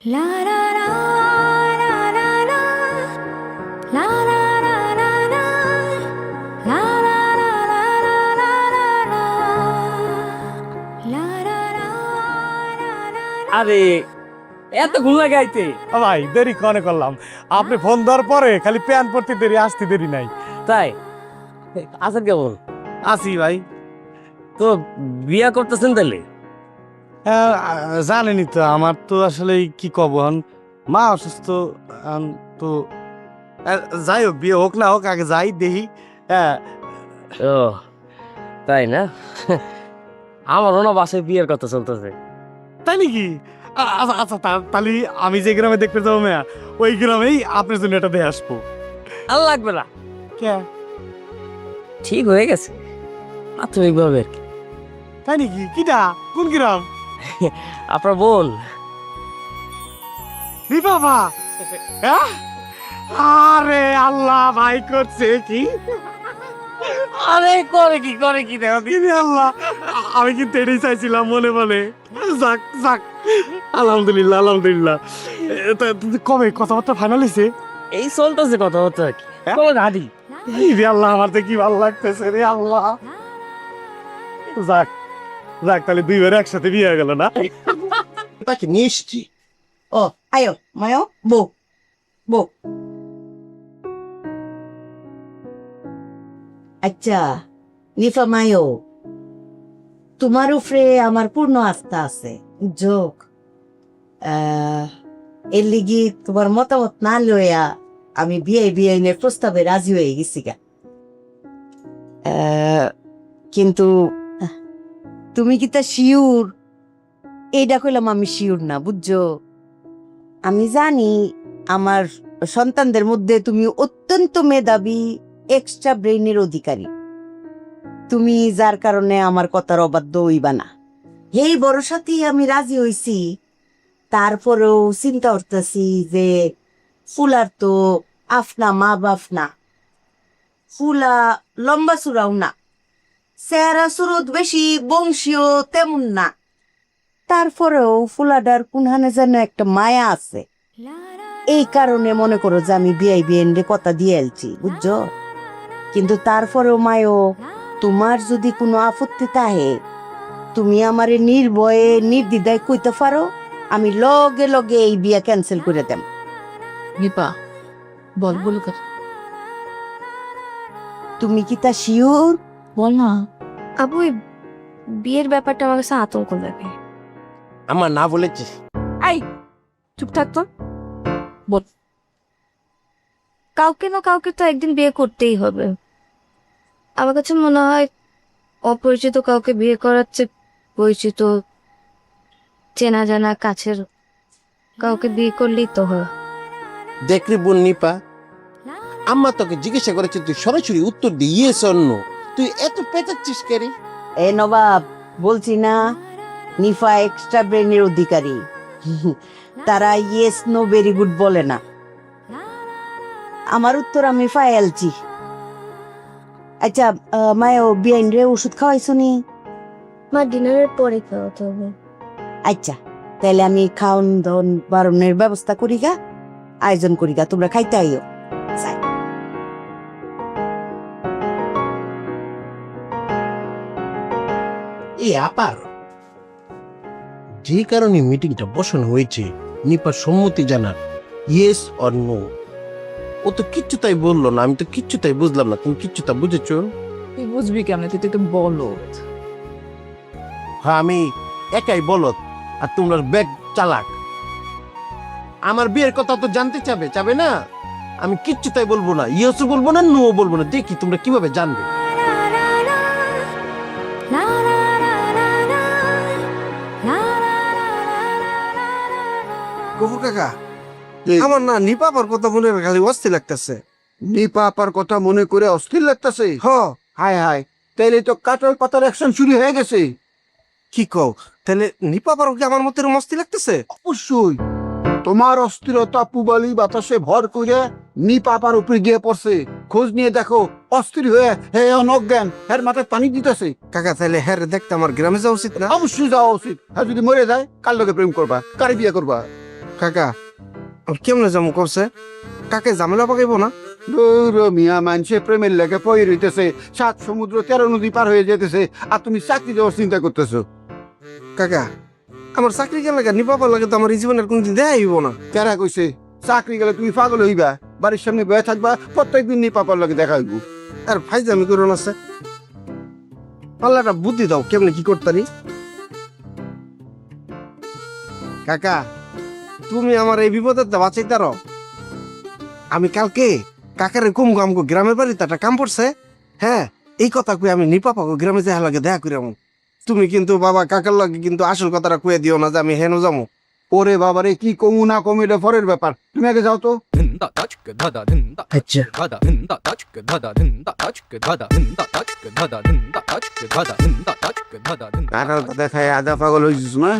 La la la la la la la la la la la la la la la la la la আরে এত ঘুম লাগে আইতে ভাই দেরি কনে করলাম, আপনি ফোন দেওয়ার পরে খালি প্যান পড়তে দেরি, আসতে দেরি নাই। তাই আছেন কেমন? আসি ভাই। তো বিয়া করতেছেন তাহলে? জানেনি তো, আমার তো আসলে কি কব, মা অসুস্থ, তো যাই হোক, বিয়ে হোক না হোক, আগে যাই দেখি। ও তাই না? আমারও না বাসায় বিয়ের কথা চলতেছে। তাই নাকি? আচ্ছা আচ্ছা, তাহলে আমি যে গ্রামে দেখতে যাবো মেয়া, ওই গ্রামেই আপনার জন্য এটা দিয়ে আসবো। আর লাগবে না, কে? ঠিক হয়ে গেছে প্রাথমিকভাবে আর কি। তাই নাকি? কিটা? কোন গ্রাম? আপনার বোন। বাবা, আরে আল্লাহ, ভাই করছে কি? আরে করে কি দেখো ইরে আল্লাহ, আমি কিন্তু এটাই চাইছিলাম মনে মনে। যাক যাক, আলহামদুলিল্লাহ আলহামদুলিল্লাহ। কবে কথাবার্তা ফাইনাল হয়েছে? এই চলতেছে কথা হতো আর কি। গাড়ি ইরে আল্লাহ, আমার তো কি ভালো লাগতেছে রে আল্লাহ। যাক যাক, তাহলে দুইবার একসাথে বিয়ে হয়ে গেল না? তাকে নিয়ে এসছি। ও আয়ো মায়ো বো বো। আচ্ছা নিফা মায়ো, তোমার উপরে আমার পূর্ণ আস্থা আছে, যোগ এর লিগি তোমার মতামত না লইয়া আমি বিয়ে নিয়ে প্রস্তাবে রাজি হয়ে গেছি গা। কিন্তু তুমি কি তা শিওর? এইটা কইলাম আমি শিওর না, বুঝছো? আমি জানি আমার সন্তানদের মধ্যে তুমি অত্যন্ত মেধাবী, এক্সট্রা ব্রেইনের অধিকারী, তুমি যার কারণে আমার কথার অবাধ্য হইবা না, এই ভরসাতেই আমি রাজি হইছি। তারপরেও চিন্তা করতেছি যে ফুলার তো আফনা মা বাপ না, ফুলা লম্বা চূড়াও না, চেহারা সুরত বেশি বংশীয় তেমন না, তারপরেও ফুলাডার কোনখানে যেন একটা মায়া আছে। এই কারণে মনে করো যে আমি বিয়ে কথা দিয়ে এলছি, বুঝছো? কিন্তু তারপরেও মায়ও, তোমার যদি কোনো আপত্তি থাকে, তুমি আমারে নির্ভয়ে নির্দ্বিধায় কইতে পারো, আমি লগে লগে এই বিয়া ক্যান্সেল করে দেব। নিপা বল বলুক, তুমি কি তা শিওর? বল না। আবু, এই বিয়ের ব্যাপারটা আমার কাছে আতঙ্ক লাগে। আমার না বলেছে। এই চুপ থাকতো। বল। কাউকে না কাউকে তো একদিন বিয়ে করতেই হবে। আমার কাছে মনে হয় অপরিচিত কাউকে বিয়ে করাচ্ছে পরিচিত, চেনা জানা, কাছের কাউকে বিয়ে করলেই তো হয়। দেখলি বোন নিপা, আম্মা তোকে জিজ্ঞাসা করেছে, তুই সরাসরি উত্তর দিয়ে ইয়েস অর নো, তুই এত পেঁচাচ্ছিস কে রে? এ নবাব, বলছি না নিফা এক্সট্রা ব্রেনের অধিকারী, তারা ইয়েস নো ভেরি গুড বলে না। আমার উত্তর আমি ফাইলছি। আচ্ছা মায়ও, বিয়াইন রে ওষুধ খাওয়াইছো নি? মা ডিনারের পরে খাওয়াতে হবে। আচ্ছা তাহলে আমি খাওন দাওন বারণের ব্যবস্থা করি গা, আয়োজন করি গা, তোমরা খাইতে আইও। যাই। এই আপার যে কারণে মিটিংটা বসানো হয়েছে, নিপার সম্মতি জানার, ইয়েস অর নো, ও তো কিচ্ছু তাই বললো না, আমি তো কিচ্ছু তাই বুঝলাম না, তুমি কিচ্ছু তা বুঝেছো? তুই বুঝবি কেমন? তুই তো বলত। হ্যাঁ, আমি একাই বলত আর তোমরা ব্যাগ চালাক। আমার বিয়ের কথা তো জানতে চাবে না? আমি কিচ্ছু তাই বলবো না, ইয়েসও বলবো না, নো বলবো না, দেখি তোমরা কিভাবে জানবে। গফুর কাকা, আমার না নিপা আপার কথা মনে খালি অস্থির লাগতেছে। নিপা আপার কথা মনে করে অস্থির লাগতেছে? হ, হায় হায়, তাইলে তো কাটার পাতার অ্যাকশন শুরু হয়ে গেছে। কি কও? তাহলে নিপা আপার কি আমার মতো এরকম অস্থির লাগতেছে? অবশ্যই তোমার অস্থিরতা পুবালি বাতাসে ভর করে নিপা আপার উপরে গিয়ে পড়ছে। খোঁজ নিয়ে দেখো, অস্থির হয়ে হে অজ্ঞান, এর মাথায় পানি দিতেছে। কাকা তাহলে হ্যাঁ দেখতে আমার গ্রামে যাওয়া উচিত না? অবশ্যই যাওয়া উচিত। হ্যাঁ, যদি মরে যায় কার লগে প্রেম করবা, কারে বিয়ে করবা? কাকা আর কেমনে যাবো করছে কাকে ঝামেলা পাকাইবো না? দূর মিয়া মানুষে প্রেমের লেগে পই রইতেছে, 7 সমুদ্র 13 নদী পার হয়ে যেতেছে, আর তুমি চাকরি দেওয়ার চিন্তা করতেছো। কাকা আমার চাকরি গেলে নিপাবার লাগে তো আমার এই জীবনের কোনদিন দেয়া হইব না। কেরা কইছে চাকরি গেলে তুমি পাগল হইবা, বাড়ির সামনে বয়ে থাকবা, প্রত্যেকদিন নি পাপার লাগে দেখা হইব। আর ফাইজামি করো না সে, পাল্লা একটা বুদ্ধি দাও কেমনে কি করতারি। কাকা তুমি আমার এই বিপদের বাঁচাইতারো। আমি কালকে কাকারে কম আমগো গ্রামের বাড়িতে একটা কাম পড়ছে, হ্যাঁ এই কথা কই আমি নিপাপাকে গ্রামে যাওয়ার লাগে দেখা করি। তুমি কিন্তু বাবা কাকার লাগে কিন্তু আসল কথাটা কয়ে দিও না যে আমি হেন যাবো। ওরে বাবারে কি কমু না কমু এটা পরের ব্যাপার, তুমি আগে যাও তো। আচ্ছা কাকালটা দেখায় আধা পাগল হয়েছিস না,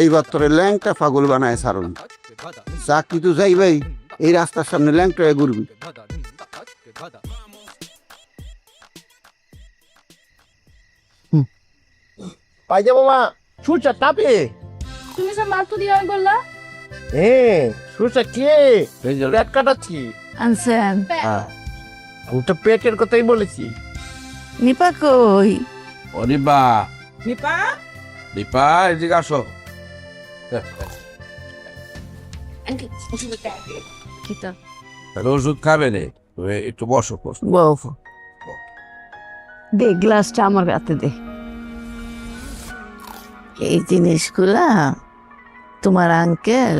এইবার তোরে ল্যাংটা পাগল বানায় সারণ। চাকরি তো যাইবাই, এই রাস্তার সামনে ল্যাংটা ঘুরবি। পাইজা বাবা সুরসা তাপে তুমি সব মাত্র দিয়ে বললা সুরসা কে পেট কাটাচ্ছি। আনছেন আমি তো পেটের কথাই বলেছি। নিপা কই? অনিপা দীপা দীপা এদিকে আসো। ওষুধ খাবে নে, তুমি একটু বসো বসো। দে গ্লাসটা আমার হাতে দে। এই জিনিসগুলা তোমার আঙ্কেল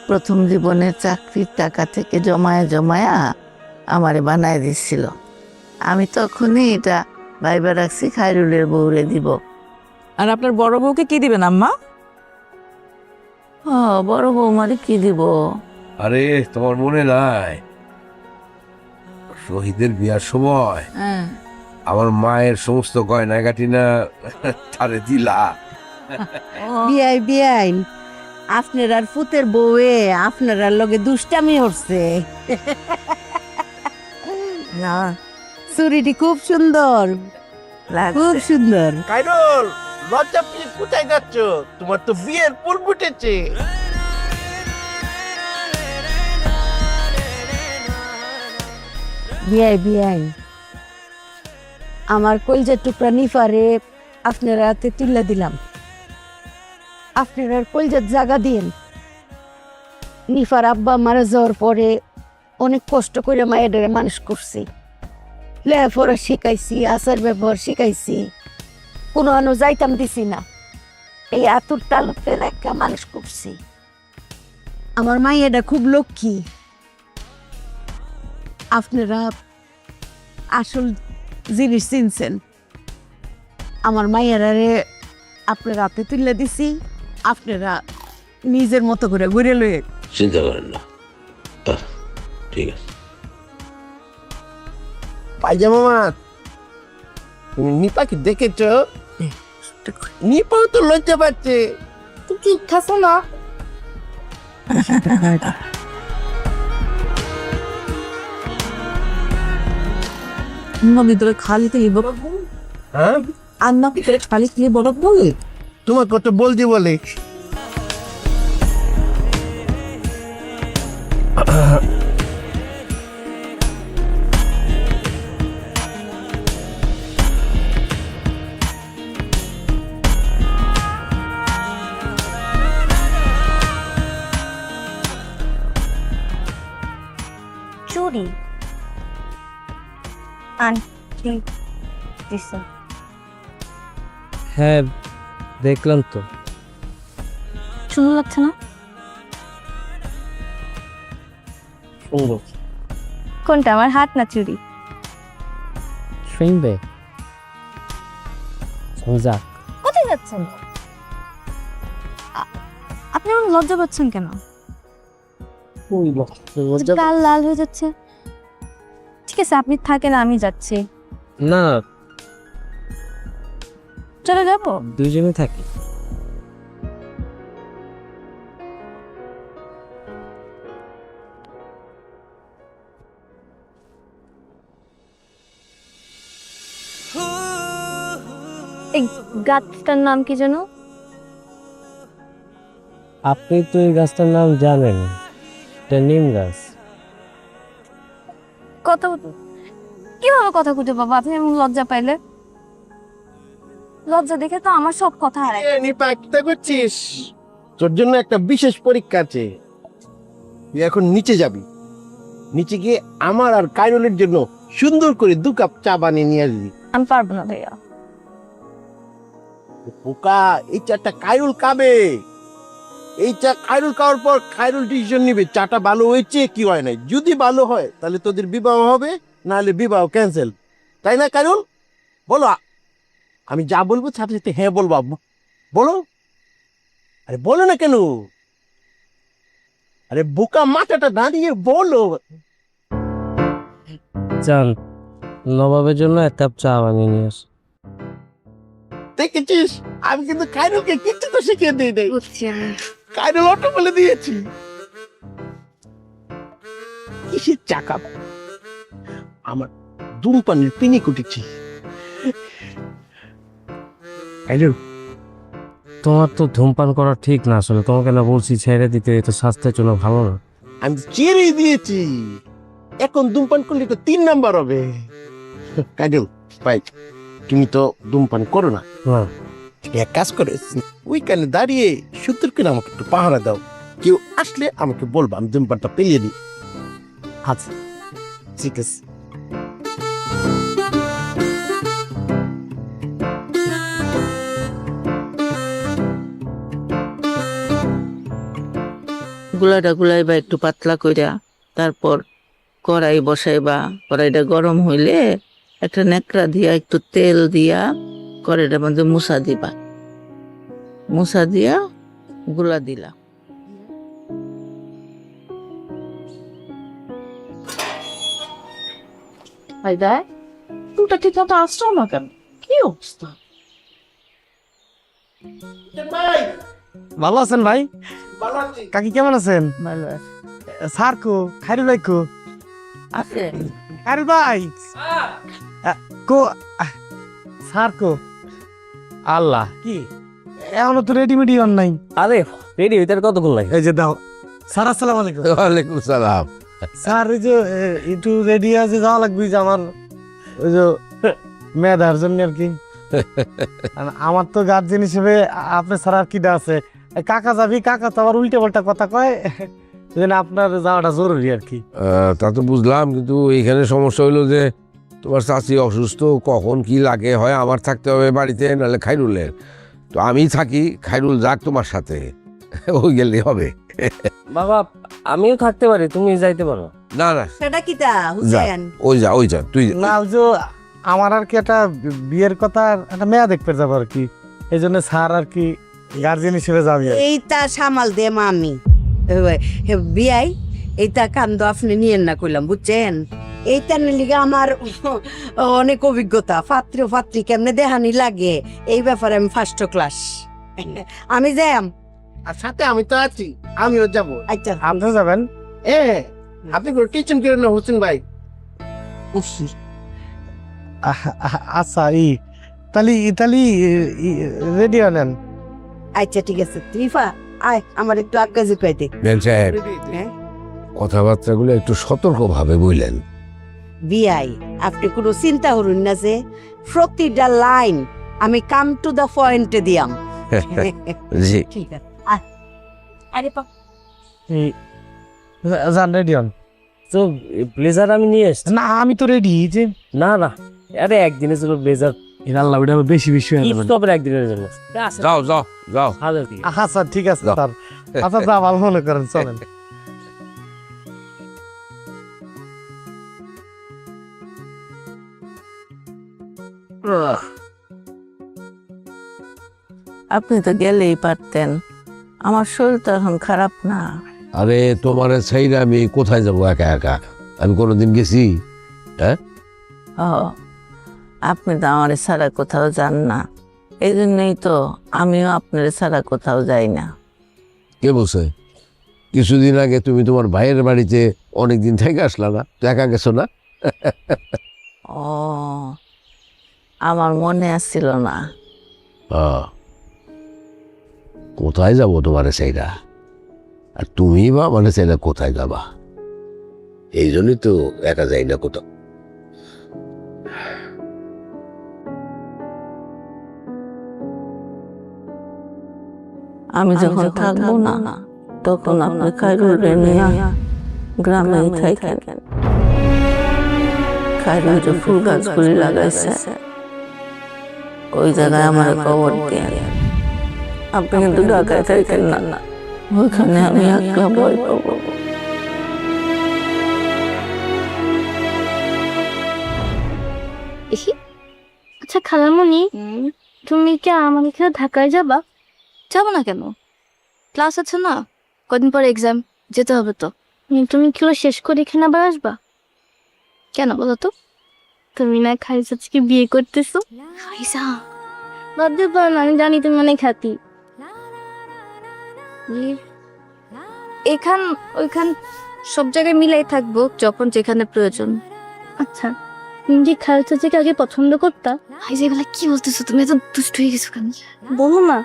প্রথম জীবনের চাকরির টাকা থেকে জমায়া জমায়া আমারে বানায় দিচ্ছিল। আমি তখনই এটা ভাইবা রাখছি খায়রুলের বউরে দিব। আর আপনার বড় বউকে কি দিবেন আম্মা? বড় বৌমারে কি দিব? আরে তোমার মনে নাই শহীদের বিয়ার সময় আমার মায়ের সমস্ত গয়না গাটিনা তারে দিলা। বিয়াই বিয়াই আপনার আর ফুতের বউয়ে আপনার আর লগে দুষ্টামি হচ্ছে। না চুরিটি খুব সুন্দর, খুব সুন্দর। কাইরুল লজ্জা পেয়ে কোথায় যাচ্ছ? তোমার তো বিয়ের ফুল ফুটেছে। বিয়াই বিয়াই আমার কলজের টুকরা নিফারে আপনার হাতে তুলে দিলাম। আপনার আর কলজের জায়গা দিন। নিফার আব্বা মারা যাওয়ার পরে অনেক কষ্ট করে মায়েদের মানুষ করছি, লেখাপড়া শিখাইছি, আচার ব্যবহার শিখাইছি, কোনো আনো যাইতাম দিছি না। এই আতুর তালুতে রেখা মানুষ করছি। আমার মাইয়াটা খুব লক্ষ্মী। আপনারা আসল জিনিস চিনছেন। আমার মাইয়ারে আপনার হাতে তুলে দিছি, আপনারা নিজের মতো করে ঘুরে লয়ে। চিন্তা করেন না, ঠিক আছে। পাইজা মামা তুমি নিপাকে দেখেছ? নিপাও তো লজ্জা পাচ্ছে। তুই কি খাসো না? আম্মা ভিতরে খালি থেকে হ্যাঁ আন্না ভিতরে খালি থেকে বরফ বলে তোমার কত বলছি বলে। চুরি আন্টি দিছে। হ্যাঁ দেখলাম তো। সুন্দর লাগছে না? সুন্দর। কোনটা, আমার হাত না চুরি? শুনবে যাক। কোথায় যাচ্ছেন? আপনি আমার লজ্জা পাচ্ছেন কেন? গাল লাল হয়ে যাচ্ছে। ঠিক আছে আপনি থাকেন, আমি যাচ্ছি। না চলে যাবো। দুজনে থাকি। এই গাছটার নাম কি যেন? আপনি তো এই গাছটার নাম জানেন, এটা নিম গাছ। কথা কিভাবে কথা খুঁজে পাবো আপনি এমন লজ্জা পাইলে? লজ্জা দেখে তো আমার সব কথা হারাই। নিপা একটা করছিস, তোর জন্য একটা বিশেষ পরীক্ষা আছে। তুই এখন নিচে যাবি, নিচে গিয়ে আমার আর কাইরুলের জন্য সুন্দর করে 2 কাপ চা বানিয়ে নিয়ে আসবি। আমি পারবো না ভাইয়া। পোকা, এই চাটা কাইরুল খাবে। এই চা কাইরুল খাওয়ার পর কাইরুল ডিসিশন নিবে চাটা ভালো হয়েছে কি হয় নাই। যদি ভালো হয় তাহলে তোদের বিবাহ হবে, নাহলে বিবাহ ক্যান্সেল। তাই না কাইরুল? বলো, আমি যা বলবো সাথে সাথে হ্যাঁ বলবো। বলো, আরে বলো না কেন? আরে বোকা মাথাটা দাঁড়িয়ে বলো। চান, নবাবের জন্য 1 কাপ চা বানিয়ে নিয়ে আস। দেখেছিস, আমি কিন্তু কাইরুলকে কিচ্ছু তো শিখিয়ে দিই নাই। বুঝছি আমি। কাইরুল অটো বলে দিয়েছি। কিসের চাকা? আমার ধূমপানের পিনি কুটেছি। কাইরুল, তোমার তো ধূমপান করা ঠিক না আসলে, তোমাকে না বলছি ছেড়ে দিতে, এটা স্বাস্থ্যের জন্য ভালো না। আমি ছেড়ে দিয়েছি, এখন ধূমপান করলে তো 3 নাম্বার হবে। কাইরুল ভাই, তুমি তো ধূমপান করো না। হ্যাঁ, এক কাজ করে ওইখানে দাঁড়িয়ে সুন্দর করে আমাকে একটু পাহারা দাও। কেউ আসলে আমাকে বলবা, আমি ধূমপানটা পেলিয়ে দিই। আচ্ছা ঠিক আছে। গুলাটা গুলাইবা একটু পাতলা কইরা, তারপর কড়াই বসাইবা। কড়াইটা গরম হইলে একটা নেকড়া দিয়া একটু তেল দিয়া কড়াইটার মধ্যে মুসা দিবা। মুসা দিয়া গুলা দিলা। ভাই দেখ, তুটা ঠিক মতো আসছো না কেন? কি অবস্থা? ভালো আছেন ভাই? কাকি কেমন আছেন? ভালো আছে? স্যার কো, খাইরুল ভাই কো? আছে? খাইরুল ভাই কো, স্যার কো? আল্লাহ, কি? এখনো তো রেডিমেডি অন নাই। আরে রেডি হইতে আর কতক্ষণ লাগে? এই যে দাও। স্যার আসসালামু আলাইকুম। ওয়ালাইকুম সালাম। স্যার ওই যে একটু রেডি আছে, যাওয়া লাগবে যে আমার ওই যে মেধার জন্য আর কি। আর আমার তো গার্জেন হিসেবে আপনার স্যার আর কিটা আছে, কাকা যাবি, কাকা তো আবার উল্টে পাল্টা কথা কয়, এই জন্য আপনার যাওয়াটা জরুরি আর কি। তা তো বুঝলাম, কিন্তু এইখানে সমস্যা হইলো যে তোমার চাচি অসুস্থ, কখন কি লাগে হয় আমার থাকতে হবে বাড়িতে, নাহলে খাইরুলের। তো আমি থাকি, খাইরুল যাক তোমার সাথে, ওই গেলে হবে। বাবা, আমিও থাকতে পারি, তুমি যাইতে পারো। না না, সেটা কিতা হুসেন? ওই যা তুই। না ওই যে আমার আর কি একটা বিয়ের কথা, একটা মেয়া দেখতে যাবো আর কি, এই জন্য স্যার আর কি গার্জেন হিসেবে যাবি আর কি। এইটা সামাল দে মামি। বিয়াই, এইটা কান্দ আপনি নিয়েন না কইলাম, বুঝছেন? এইটার লিগে আমার অনেক অভিজ্ঞতা। পাত্র পাত্রী কেমনে দেহানি লাগে এই ব্যাপারে আমি ফার্স্ট ক্লাস। আমি যাম। আর সাথে আমি তো আছি, আমিও যাবো। আচ্ছা, আপনি যাবেন? আপনি কোনো টেনশন করেন না হোসেন ভাই। আচ্ছা, তাহলে রেডি হলেন? আচ্ছা ঠিক আছে। ত্রিফা আয়, আমার একটু আজ্ঞা জিকাই দে। বেন সাহেব, হ্যাঁ? কথাবার্তাগুলো একটু সতর্কভাবে বললেন। বিয়াই, আপনি কোনো চিন্তা করুন না, যে প্রতিটা লাইন আমি কাম টু দা পয়েন্টে দিয়াম। জি। ঠিক আছে। আরে যান, রেডি হন। তো ব্লেজার আমি নিয়ে এসছি। না আমি তো রেডি। যে না না, আরে একদিনের জন্য ব্লেজার, আল্লাহ, ওটা বেশি বেশি হয়ে যাবে। তবে একদিনের জন্য। যাও যাও যাও। হাজার কি? আচ্ছা ঠিক আছে যাও। স্যার। আচ্ছা যা ভালো মনে করেন, চলেন। আপনি তো গেলেই পারতেন, আমার শরীর তো এখন খারাপ না। আরে তোমার সেইরা আমি কোথায় যাবো একা একা? আমি কোনোদিন গেছি? ও, আপনি তো আমার ছাড়া কোথাও যান না, এই জন্যই তো আমিও আপনার ছাড়া কোথাও যাই না। কে বলছে? কিছুদিন আগে তুমি তোমার ভাইয়ের বাড়িতে অনেকদিন থেকে আসলা না, তো একা গেছো না? ও, আমার মনে আসছিল না। কোথায় যাবো তোমার সেইরা? আর তুমি বা মানে ছেলে কোথায় যাবা? এই জন্যই তো একা যাই না কোথাও। আমি যখন থাকবো না তখন আপনি খাইরুল নিয়ে গ্রামে থাকেন। খাইরুল যে ফুল গাছগুলি লাগাইছে ওই জায়গায় আমার কবর দিয়ে আপনি কিন্তু ঢাকায় থাকেন না, ওইখানে আমি একলা ভয় পাবো। আচ্ছা খালামণি, তুমি কি আমার এখানে ঢাকায় যাবা? যাবো না কেন? ক্লাস আছে না, কদিন পর এক্সাম, যেতে হবে তো। তুমি কি শেষ করে এখানে আবার আসবা? কেন বলো তো? তুমি না খাইসাকে বিয়ে করতেছো? খাইসা ভাবতে পারো না, আমি জানি তুমি অনেক খ্যাতি। এখান ওইখান সব জায়গায় মিলাই থাকবো যখন যেখানে প্রয়োজন। আচ্ছা, তুমি কি খাইসাকে আগে পছন্দ করতা? হাই যেগুলা কি বলতেছো তুমি? এত দুষ্ট হয়ে গেছো কেন? বলো না।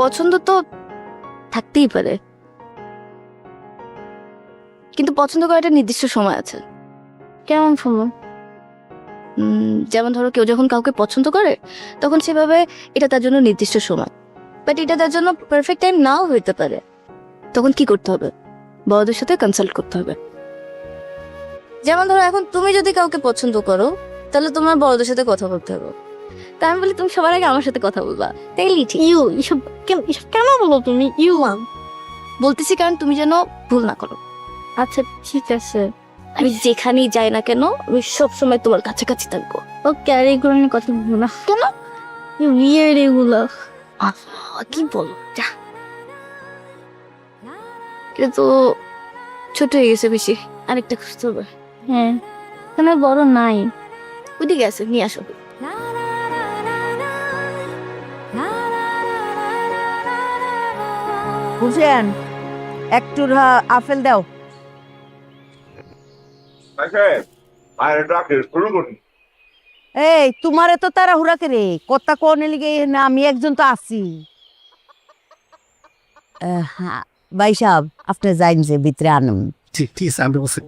পছন্দ তো থাকতেই পারে, কিন্তু পছন্দ করার একটা নির্দিষ্ট সময় আছে। কেমন সময়? যেমন ধরো কেউ যখন কাউকে পছন্দ করে তখন সেভাবে এটা তার জন্য নির্দিষ্ট সময়, বাট এটা তার জন্য পারফেক্ট টাইম নাও হইতে পারে। তখন কি করতে হবে? বড়দের সাথে কনসাল্ট করতে হবে। যেমন ধরো এখন তুমি যদি কাউকে পছন্দ করো তাহলে তোমার বড়দের সাথে কথা বলতে হবে। তাই আমি বলি তুমি সবার আগে আমার সাথে কথা বলবা, তাইলে ঠিক। এসব কেন বলো তুমি? বলতেছি কারণ তুমি যেন ভুল না করো। আচ্ছা ঠিক আছে, আমি যেখানেই যাই না কেন আমি সবসময় তোমার কাছাকাছি থাকবো। ওকে, আর এগুলো নিয়ে কথা বলবো না কেন? বিয়ের এগুলো কি বলো? যা, কিন্তু ছোট হয়ে গেছে বেশি, আরেকটা খুঁজতে হবে। হ্যাঁ, এখানে বড় নাই, ওইদিকে আছে, নিয়ে আসো। বুঝেন, একটু আপেল দাও। এই তোমারে তো তারা হুরা করে কথা কোন লিগে না, আমি একজন তো আছি। হ্যাঁ ভাই সাহেব, আপনি যাইন যে ভিতরে আনুন। ঠিক ঠিক আছে, আমি বলছি।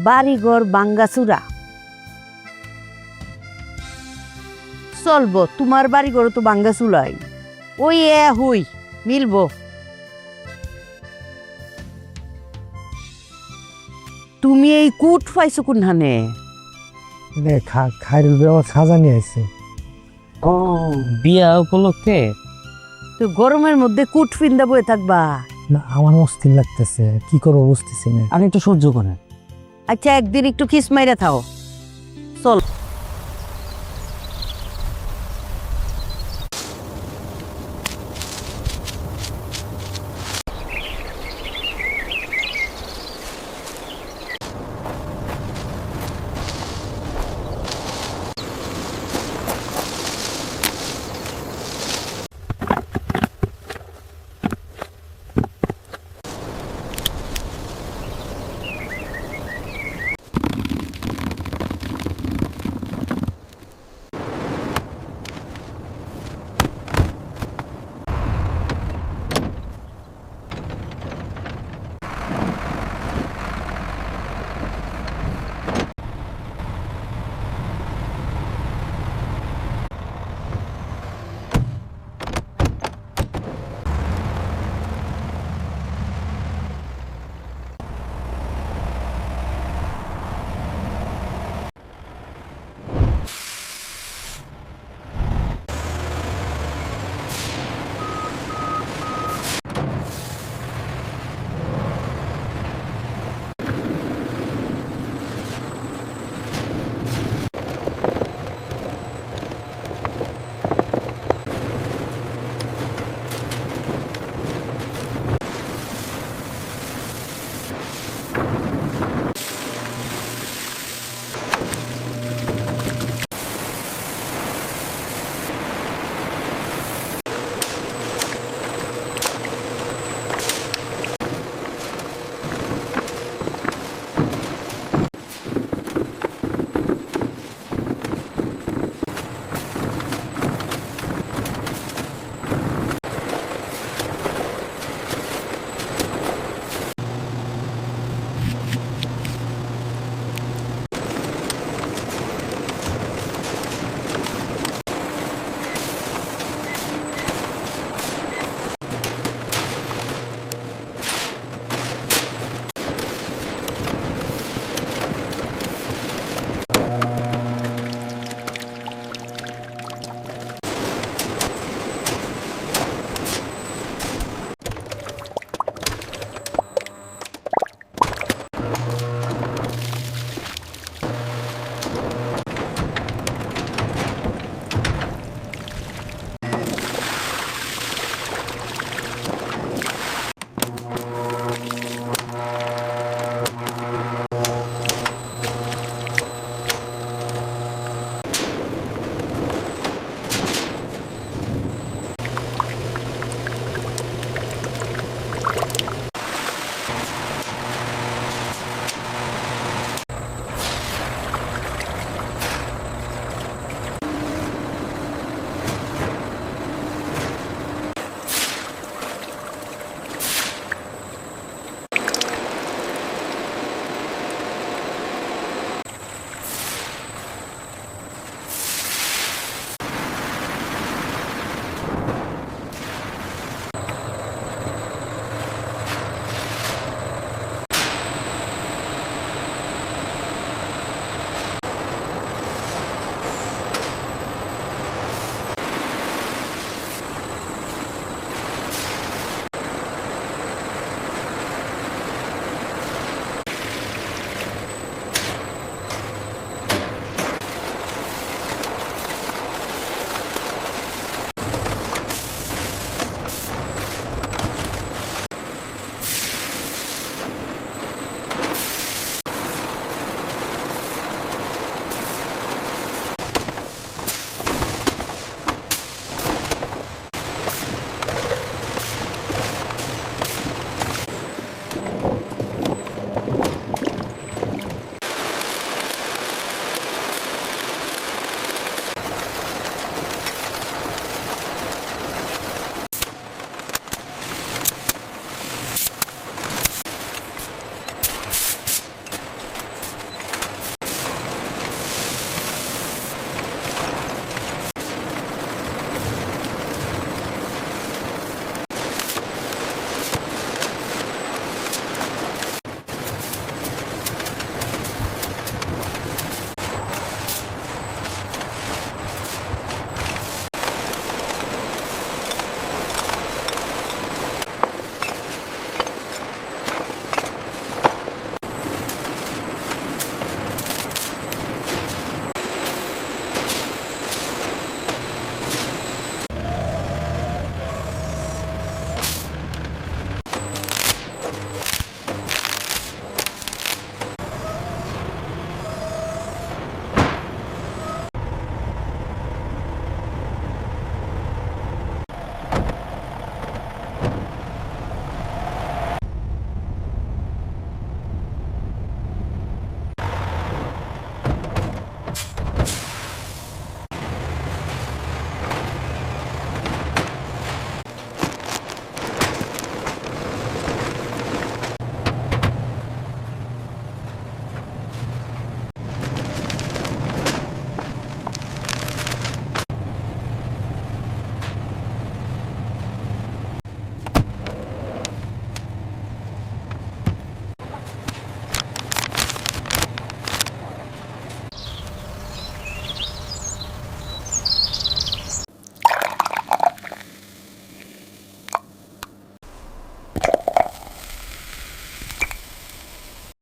বাড়িঘর বাঙ্গাচুরা চলবো, তোমার বাড়িঘর তো বাঙ্গাচুলাই, ওই হই মিলবো। তুমি এই কুট পাইছো কোনখানে? খাইরুল আমার খাজা নিয়ে আসছে। ও বিয়া উপলক্ষে? তো গরমের মধ্যে কুট ফিন্দা বয়ে থাকবা? না, আমার অস্থির লাগতেছে, কি করবো বুঝতেছি না। আপনি একটু সহ্য করেন। আচ্ছা একদিন একটু কিস মাইরা থাও, চল।